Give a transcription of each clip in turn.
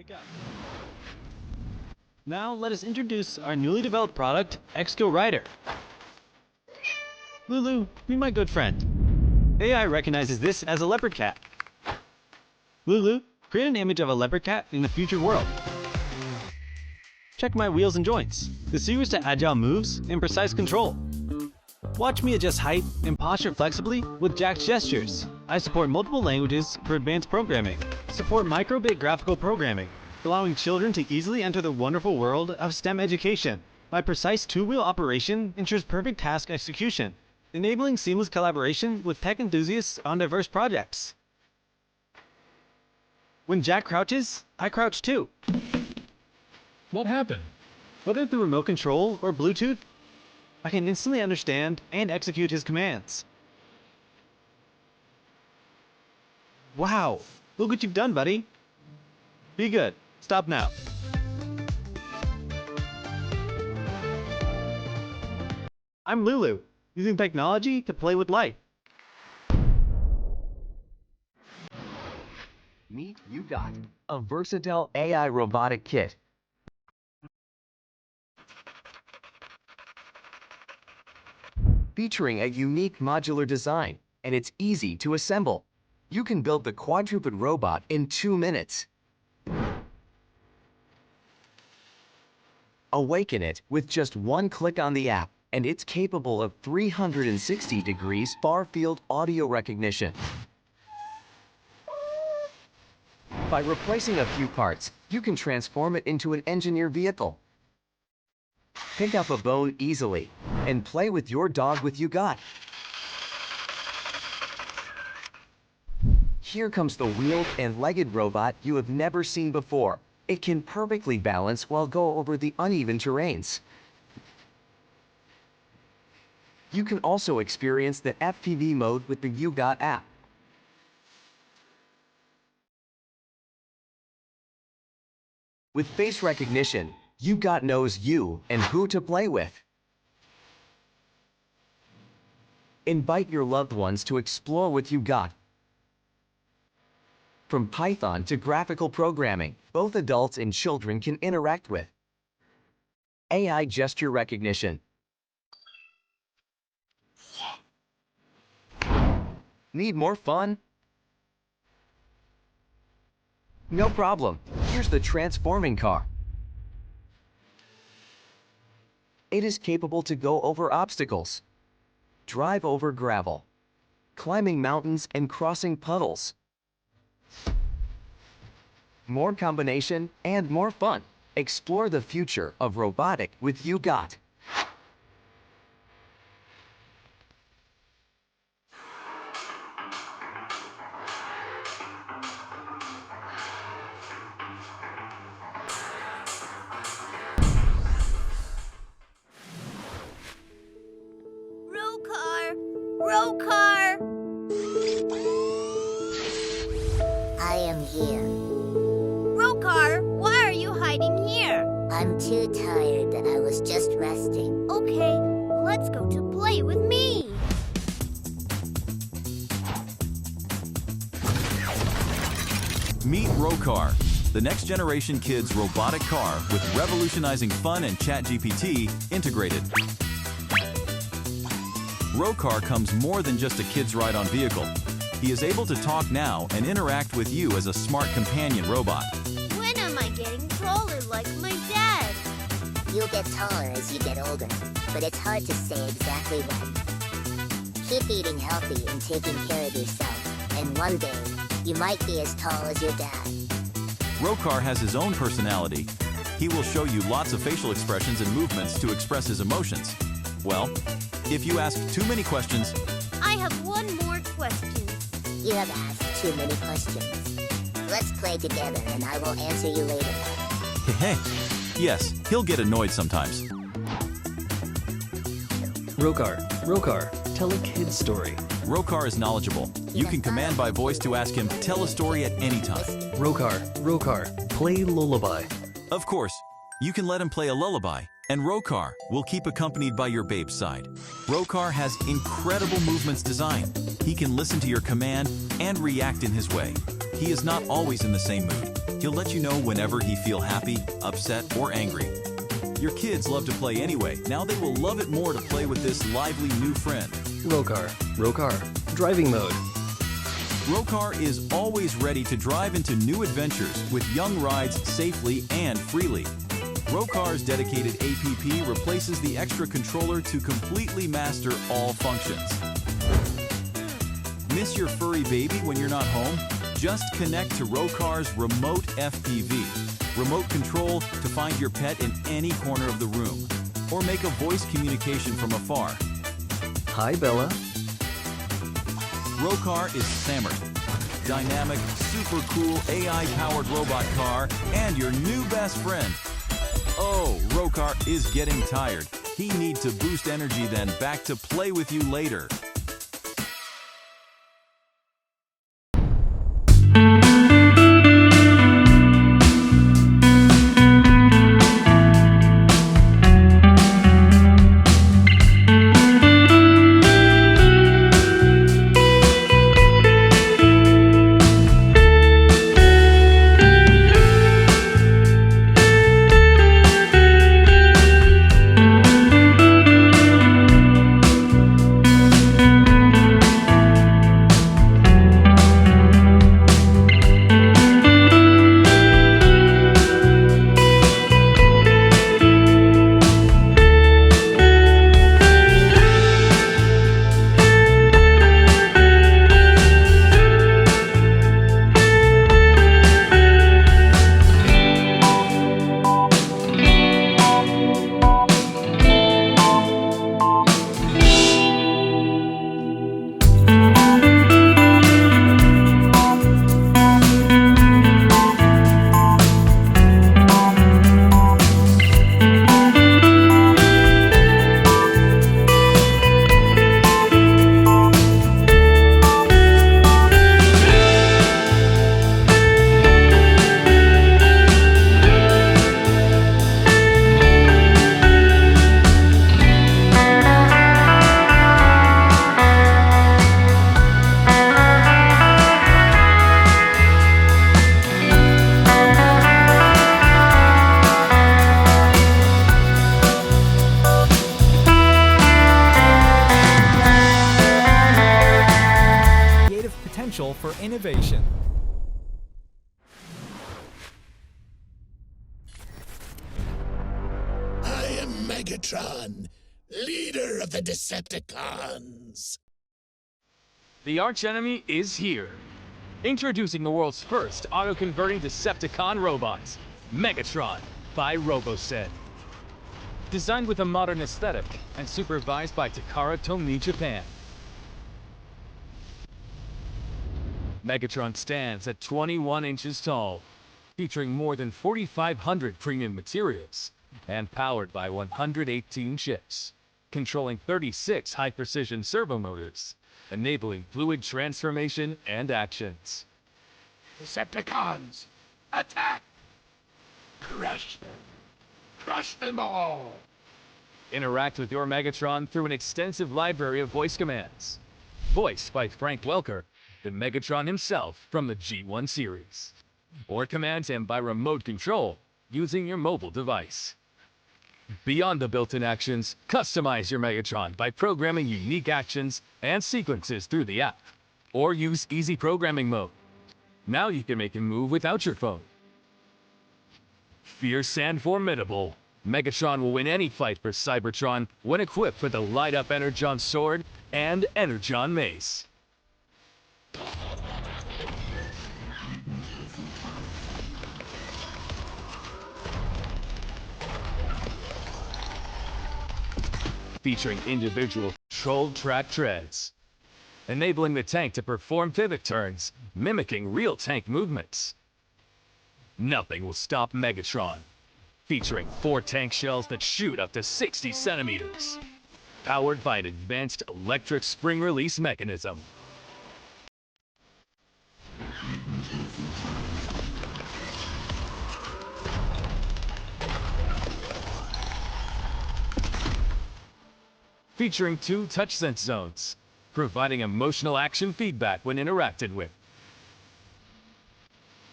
pick up. Now let us introduce our newly developed product, XGO-Rider. Lulu, be my good friend. AI recognizes this as a leopard cat. Lulu, create an image of a leopard cat in the future world. Check my wheels and joints, the series to agile moves and precise control. Watch me adjust height and posture flexibly with Jack's gestures. I support multiple languages for advanced programming. Support micro-bit graphical programming, allowing children to easily enter the wonderful world of STEM education. My precise two-wheel operation ensures perfect task execution, enabling seamless collaboration with tech enthusiasts on diverse projects. When Jack crouches, I crouch too. What happened? Whether through remote control or Bluetooth, I can instantly understand and execute his commands. Wow, look what you've done, buddy. Be good. Stop now. I'm Lulu, using technology to play with life. Meet UGOT, a versatile AI robotic kit. Featuring a unique modular design, and it's easy to assemble. You can build the quadruped robot in 2 minutes. Awaken it with just one click on the app, and it's capable of 360 degrees far-field audio recognition. By replacing a few parts, you can transform it into an engineered vehicle. Pick up a bone easily and play with your dog with UGOT. Here comes the wheeled and legged robot you have never seen before. It can perfectly balance while go over the uneven terrains. You can also experience the FPV mode with the UGOT app. With face recognition, UGOT knows you and who to play with. Invite your loved ones to explore with UGOT. From Python to graphical programming, both adults and children can interact with. AI gesture recognition. Need more fun? No problem. Here's the transforming car. It is capable to go over obstacles, drive over gravel, climbing mountains and crossing puddles. More combination and more fun. Explore the future of robotic with UGOT. Rocar! I am here. Rocar, why are you hiding here? I'm too tired and I was just resting. Okay, let's go to play with me. Meet Rocar, the next generation kids robotic car with revolutionizing fun and ChatGPT integrated. Rocar comes more than just a kid's ride-on vehicle. He is able to talk now and interact with you as a smart companion robot. When am I getting taller like my dad? You'll get taller as you get older, but it's hard to say exactly when. Keep eating healthy and taking care of yourself, and one day, you might be as tall as your dad. Rocar has his own personality. He will show you lots of facial expressions and movements to express his emotions. Well, if you ask too many questions... I have one more question. You have asked too many questions. Let's play together and I will answer you later. Hey, yes, he'll get annoyed sometimes. Rocar, tell a kid's story. Rocar is knowledgeable. You can command by voice to ask him, tell a story at any time. Rocar, play lullaby. Of course, you can let him play a lullaby, and Rocar will keep accompanied by your babe's side. Rocar has incredible movements design. He can listen to your command and react in his way. He is not always in the same mood. He'll let you know whenever he feels happy, upset, or angry. Your kids love to play anyway. Now they will love it more to play with this lively new friend. Rocar, driving mode. Rocar is always ready to drive into new adventures with young rides safely and freely. Rocar's dedicated APP replaces the extra controller to completely master all functions. Miss your furry baby when you're not home? Just connect to Rocar's Remote FPV. Remote control to find your pet in any corner of the room. Or make a voice communication from afar. Hi, Bella. Rocar is Sammer. Dynamic, super cool AI-powered robot car and your new best friend. Oh, Rocar is getting tired. He needs to boost energy then back to play with you later. For innovation. I am Megatron, leader of the Decepticons. The archenemy is here. Introducing the world's first auto-converting Decepticon robot, Megatron by Robosen. Designed with a modern aesthetic and supervised by Takara Tomy Japan. Megatron stands at 21 inches tall, featuring more than 4,500 premium materials, and powered by 118 chips, controlling 36 high-precision servo motors, enabling fluid transformation and actions. Decepticons, attack! Crush them! Crush them all! Interact with your Megatron through an extensive library of voice commands. Voiced by Frank Welker, the Megatron himself from the G1 series. Or command him by remote control using your mobile device. Beyond the built-in actions, customize your Megatron by programming unique actions and sequences through the app. Or use easy programming mode. Now you can make him move without your phone. Fierce and formidable, Megatron will win any fight for Cybertron when equipped with the light-up Energon Sword and Energon Mace. Featuring individual controlled track treads, enabling the tank to perform pivot turns, mimicking real tank movements. Nothing will stop Megatron, featuring 4 tank shells that shoot up to 60 centimeters, powered by an advanced electric spring release mechanism. Featuring 2 touch sense zones, providing emotional action feedback when interacted with.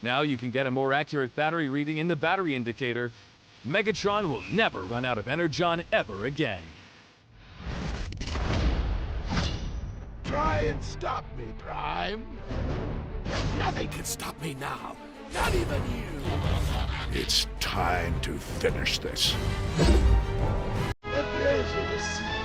Now you can get a more accurate battery reading in the battery indicator. Megatron will never run out of Energon ever again. Try and stop me, Prime. Nothing can stop me now. Not even you. It's time to finish this. A pleasure to see you.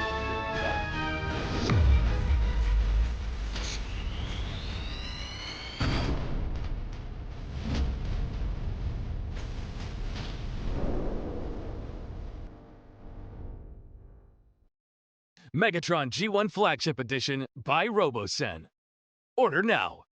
Megatron G1 Flagship Edition by Robosen. Order now.